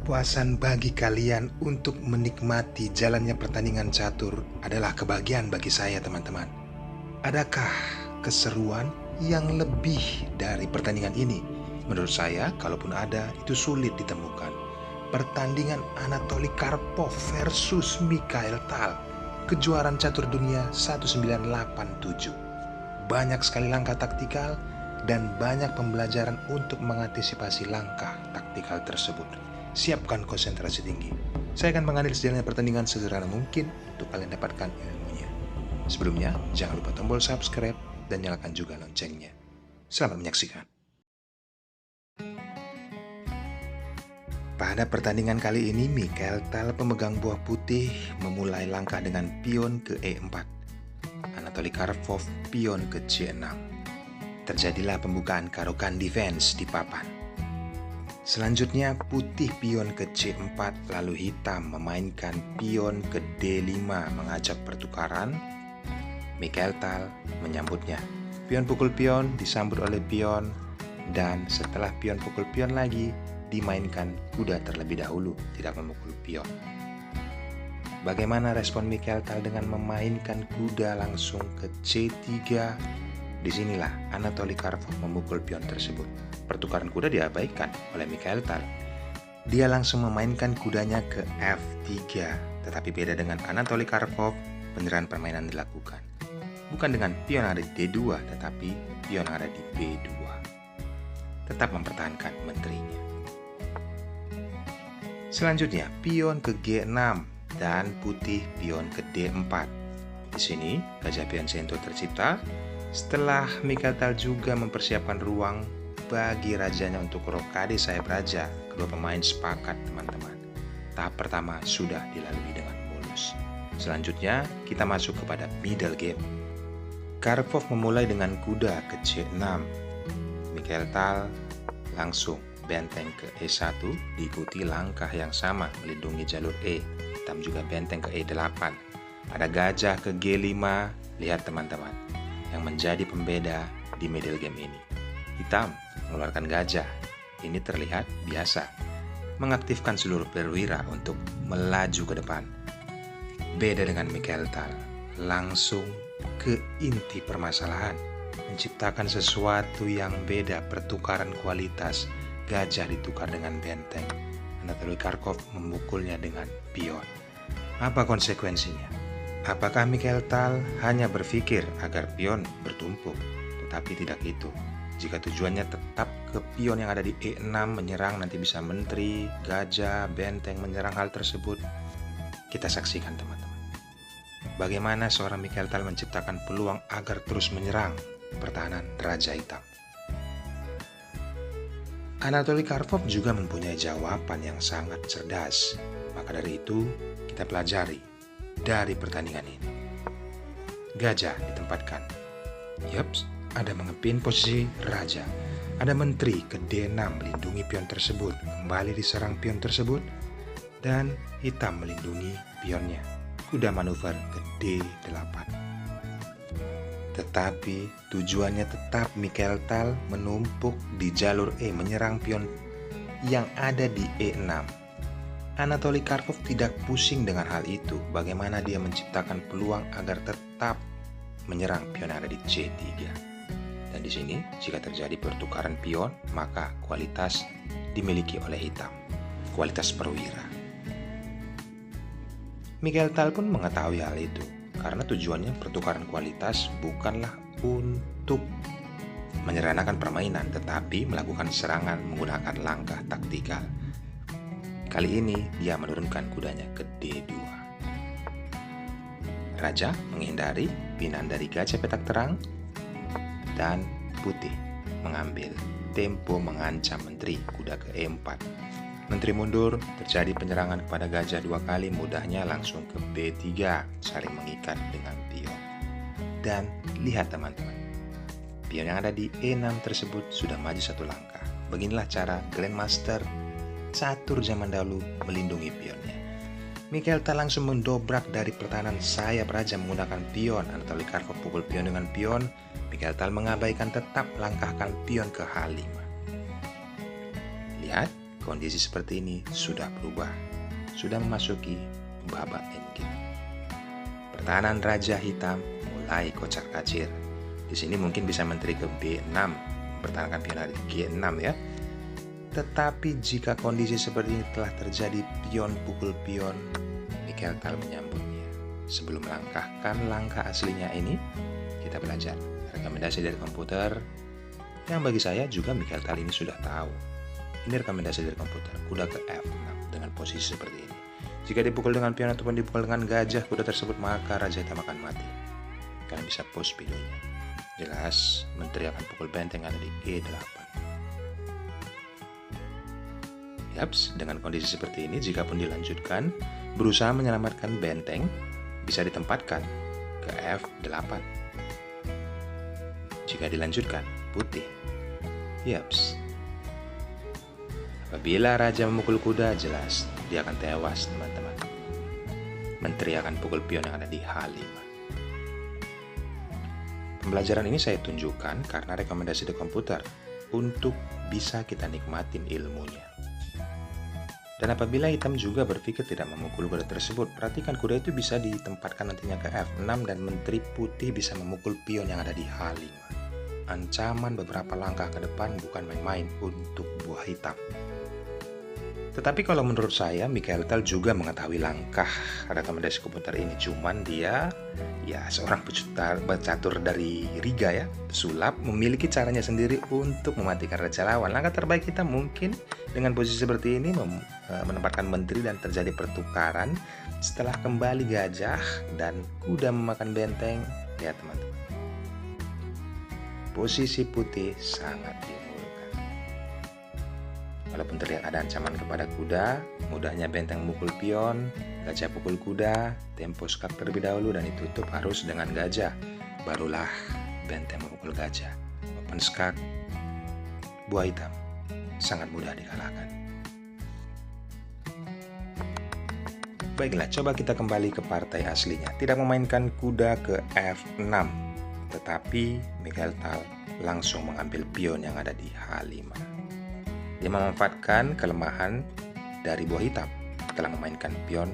Kepuasan bagi kalian untuk menikmati jalannya pertandingan catur adalah kebahagiaan bagi saya, teman-teman. Adakah keseruan yang lebih dari pertandingan ini? Menurut saya, kalaupun ada, itu sulit ditemukan. Pertandingan Anatoly Karpov versus Mikhail Tal, kejuaraan catur dunia 1987. Banyak sekali langkah taktikal dan banyak pembelajaran untuk mengantisipasi langkah taktikal tersebut. Siapkan konsentrasi tinggi. Saya akan mengambil sejalannya pertandingan sesederhana mungkin untuk kalian dapatkan ilmunya. Sebelumnya, jangan lupa tombol subscribe dan nyalakan juga loncengnya. Selamat menyaksikan. Pada pertandingan kali ini, Mikhail Tal pemegang buah putih memulai langkah dengan pion ke E4. Anatoly Karpov pion ke C6. Terjadilah pembukaan Caro-Kann defense di papan. Selanjutnya putih pion ke C4, lalu hitam memainkan pion ke D5 mengajak pertukaran. Mikhail Tal menyambutnya. Pion pukul pion disambut oleh pion, dan setelah pion pukul pion lagi, dimainkan kuda terlebih dahulu, tidak memukul pion. Bagaimana respon Mikhail Tal dengan memainkan kuda langsung ke C3? Disinilah Anatoly Karpov memukul pion tersebut. Pertukaran kuda diabaikan oleh Mikhail Tal. Dia langsung memainkan kudanya ke F3. Tetapi beda dengan Anatoly Karpov, penyerahan permainan dilakukan. Bukan dengan pion yang ada di D2, tetapi pion yang ada di B2. Tetap mempertahankan menterinya. Selanjutnya, pion ke G6 dan putih pion ke D4. Di sini, gajah pion sento tercipta setelah Mikhail Tal juga mempersiapkan ruang bagi rajanya untuk rokade sayap raja. Kedua pemain sepakat, teman-teman. Tahap pertama sudah dilalui dengan mulus. Selanjutnya, kita masuk kepada middle game. Karpov memulai dengan kuda ke C6. Mikhail Tal langsung benteng ke E1, diikuti langkah yang sama melindungi jalur E. Hitam juga benteng ke E8. Ada gajah ke G5. Lihat, teman-teman, yang menjadi pembeda di middle game ini. Hitam mengeluarkan gajah. Ini terlihat biasa, mengaktifkan seluruh perwira untuk melaju ke depan. Beda dengan Mikhail Tal, langsung ke inti permasalahan, menciptakan sesuatu yang beda, pertukaran kualitas. Gajah ditukar dengan benteng. Anatoly Karpov memukulnya dengan pion. Apa konsekuensinya? Apakah Mikhail Tal hanya berpikir agar pion bertumpuk? Tetapi tidak itu. Jika tujuannya tetap ke pion yang ada di E6 menyerang, nanti bisa menteri, gajah, benteng menyerang hal tersebut. Kita saksikan, teman-teman. Bagaimana seorang Mikhail Tal menciptakan peluang agar terus menyerang pertahanan Raja Hitam. Anatoly Karpov juga mempunyai jawaban yang sangat cerdas. Maka dari itu, kita pelajari dari pertandingan ini. Gajah ditempatkan. Yups, ada mengepin posisi raja. Ada menteri ke D6 melindungi pion tersebut. Kembali diserang pion tersebut. Dan hitam melindungi pionnya. Kuda manuver ke D8. Tetapi tujuannya tetap Mikhail Tal menumpuk di jalur E, menyerang pion yang ada di E6. Anatoly Karpov tidak pusing dengan hal itu. Bagaimana dia menciptakan peluang agar tetap menyerang pion yang ada di C3. Dan di sini, jika terjadi pertukaran pion, maka kualitas dimiliki oleh hitam. Kualitas perwira. Mikhail Tal pun mengetahui hal itu. Karena tujuannya pertukaran kualitas bukanlah untuk menyederhanakan permainan, tetapi melakukan serangan menggunakan langkah taktikal. Kali ini dia menurunkan kudanya ke D2. Raja menghindari pinaan dari gajah petak terang, dan putih mengambil tempo mengancam menteri, kuda ke E4. Menteri mundur, terjadi penyerangan kepada gajah 2 kali, mudahnya langsung ke B3, saling mengikat dengan pion. Dan lihat, teman-teman, pion yang ada di E6 tersebut sudah maju 1 langkah. Beginilah cara Grandmaster catur zaman dahulu melindungi pionnya. Mikhail Tal langsung mendobrak dari pertahanan sayap raja menggunakan pion. Anatoly Karpov pukul pion dengan pion. Mikhail Tal mengabaikan, tetap langkahkan pion ke H5. Lihat, kondisi seperti ini sudah berubah, sudah memasuki babak endgame. Pertahanan Raja Hitam mulai kocar-kacir. Di sini mungkin bisa menteri ke B6, mempertahankan pion di G6 ya. Tetapi jika kondisi seperti ini telah terjadi pion pukul pion, Mikhail Tal menyambutnya. Sebelum melangkahkan langkah aslinya ini, kita belajar rekomendasi dari komputer yang bagi saya juga Mikhail Tal ini sudah tahu. Ini rekomendasi dari komputer, kuda ke F6 dengan posisi seperti ini. Jika dipukul dengan pion ataupun dipukul dengan gajah kuda tersebut, maka Raja Hitam akan mati. Kalian bisa pause videonya. Jelas, menteri akan pukul benteng ada di E8. Yaps, dengan kondisi seperti ini, jika pun dilanjutkan, berusaha menyelamatkan benteng, bisa ditempatkan ke F8. Jika dilanjutkan, putih. Yaps. Apabila raja memukul kuda, jelas dia akan tewas, teman-teman. Menteri akan pukul pion yang ada di H5. Pembelajaran ini saya tunjukkan karena rekomendasi di komputer untuk bisa kita nikmatin ilmunya. Dan apabila hitam juga berpikir tidak memukul kuda tersebut, perhatikan kuda itu bisa ditempatkan nantinya ke F6 dan menteri putih bisa memukul pion yang ada di H5. Ancaman beberapa langkah ke depan bukan main-main untuk buah hitam. Tetapi kalau menurut saya, Mikhail Tal juga mengetahui langkah rekomendasi komputer ini. Cuman dia ya seorang pecatur dari Riga ya, pesulap, memiliki caranya sendiri untuk mematikan raja lawan. Langkah terbaik kita mungkin dengan posisi seperti ini menempatkan menteri dan terjadi pertukaran. Setelah kembali gajah dan kuda memakan benteng, ya teman-teman. Posisi putih sangat diunggulkan. Walaupun terlihat ada ancaman kepada kuda, mudahnya benteng memukul pion, gajah pukul kuda, tempo skak terlebih dahulu dan ditutup harus dengan gajah. Barulah benteng memukul gajah. Open skak, buah hitam, sangat mudah dikalahkan. Baiklah, coba kita kembali ke partai aslinya. Tidak memainkan kuda ke F6, tetapi Mikhail Tal langsung mengambil pion yang ada di H5. Dia memanfaatkan kelemahan dari buah hitam setelah memainkan pion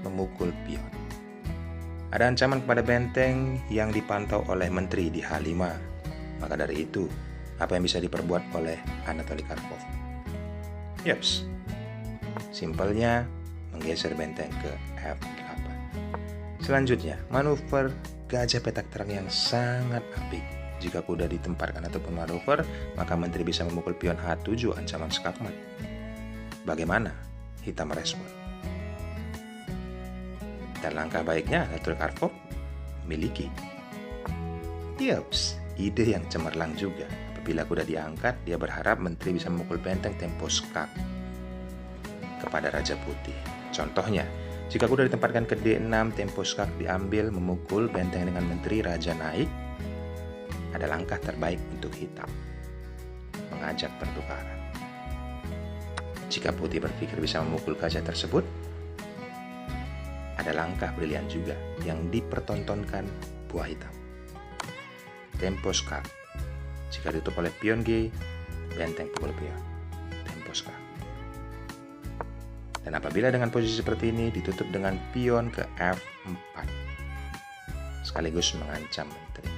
memukul pion. Ada ancaman kepada benteng yang dipantau oleh menteri di H5. Maka dari itu, apa yang bisa diperbuat oleh Anatoly Karpov? Yaps, simpelnya menggeser benteng ke F8. Selanjutnya, manuver gajah petak terang yang sangat apik. Jika kuda ditempatkan ataupun manuver, maka menteri bisa memukul pion H7 ancaman skakmat. Bagaimana hitam merespon? Dan langkah baiknya Anatoly Karpov miliki. Yaps, ide yang cemerlang juga. Apabila kuda diangkat, dia berharap menteri bisa memukul benteng tempo skak kepada Raja Putih. Contohnya, jika kuda ditempatkan ke D6, tempo skak diambil memukul benteng dengan menteri raja naik, ada langkah terbaik untuk hitam, mengajak pertukaran. Jika putih berpikir bisa memukul gajah tersebut, ada langkah brilian juga yang dipertontonkan buah hitam. Tempo skak. Jika ditutup oleh pion G, benteng pukul pion. Tempo skak. Dan apabila dengan posisi seperti ini ditutup dengan pion ke F4, sekaligus mengancam menteri.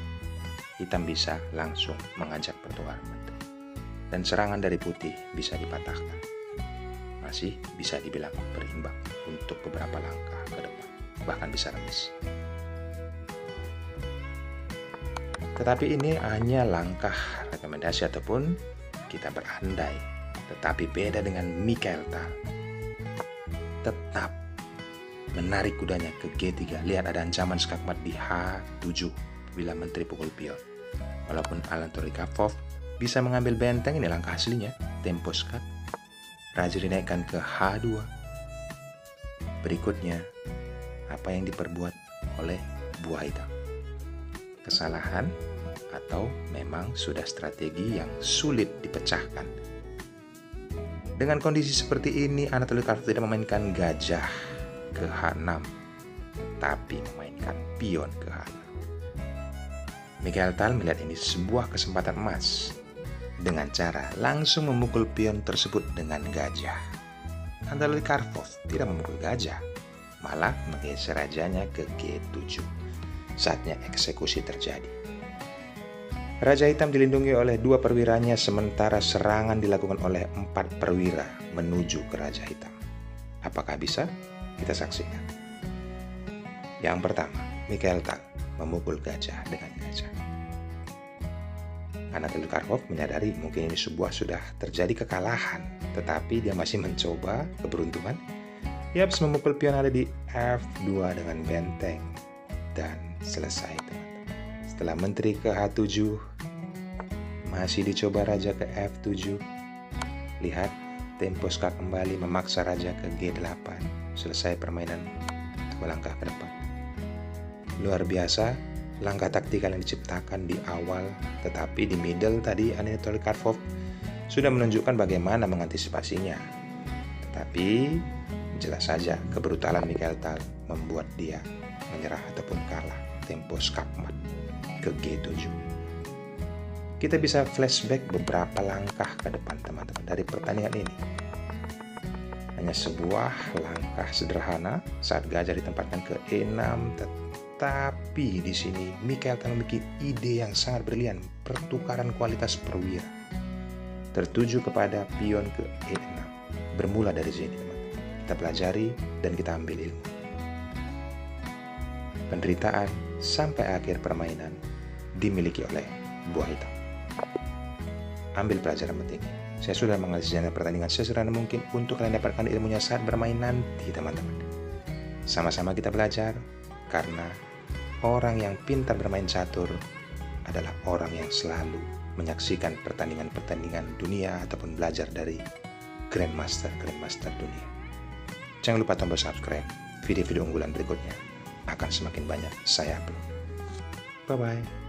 Hitam bisa langsung mengajak pertukaran menteri. Dan serangan dari putih bisa dipatahkan. Masih bisa dibilang berimbang untuk beberapa langkah ke depan. Bahkan bisa remis. Tetapi ini hanya langkah rekomendasi ataupun kita berandai. Tetapi beda dengan Mikhail Tal. Tetap menarik kudanya ke G3. Lihat ada ancaman skakmat di H7 bila menteri pukul pion. Walaupun Anatoly Karpov bisa mengambil benteng, ini langkah aslinya, tempo skak. Raja dinaikkan ke H2. Berikutnya, apa yang diperbuat oleh buah hitam? Kesalahan atau memang sudah strategi yang sulit dipecahkan? Dengan kondisi seperti ini, Anatoly Karpov tidak memainkan gajah ke H6, tapi memainkan pion ke H6. Mikhail Tal melihat ini sebuah kesempatan emas. dengan cara langsung memukul pion tersebut dengan gajah. Anatoly Karpov tidak memukul gajah, malah menggeser rajanya ke G7. Saatnya eksekusi terjadi. Raja Hitam dilindungi oleh 2 perwiranya, sementara serangan dilakukan oleh 4 perwira menuju ke Raja Hitam. Apakah bisa? Kita saksikan. Yang pertama, Mikhail Tal memukul gajah dengan gajah. Anatoly Karpov menyadari mungkin ini sudah terjadi kekalahan, tetapi dia masih mencoba keberuntungan. Ia harus memukul pion ada di F2 dengan benteng. Dan selesai, teman-teman. Setelah menteri ke H7, masih dicoba raja ke F7. Lihat, tempo skak kembali memaksa raja ke G8. Selesai permainan 2 langkah ke depan. Luar biasa langkah taktikal yang diciptakan di awal, tetapi di middle tadi Anatoly Karpov sudah menunjukkan bagaimana mengantisipasinya. Tetapi jelas saja kebrutalan Mikhail Tal membuat dia menyerah ataupun kalah tempo skakmat ke G7. Kita bisa flashback beberapa langkah ke depan, teman-teman, dari pertandingan ini. Hanya sebuah langkah sederhana saat gajah ditempatkan ke E6, tapi di sini Mikhail Tal memiliki ide yang sangat brilian, pertukaran kualitas perwira tertuju kepada pion ke E6. Bermula dari sini, teman-teman. Kita pelajari dan kita ambil ilmu. Penderitaan sampai akhir permainan dimiliki oleh buah hitam. Ambil pelajaran penting. Saya sudah menganalisis pertandingan sesederhana mungkin untuk kalian dapatkan ilmunya saat bermain nanti, teman-teman. Sama-sama kita belajar, karena orang yang pintar bermain catur adalah orang yang selalu menyaksikan pertandingan-pertandingan dunia ataupun belajar dari Grandmaster dunia. Jangan lupa tombol subscribe. Video-video unggulan berikutnya akan semakin banyak saya upload. Bye-bye.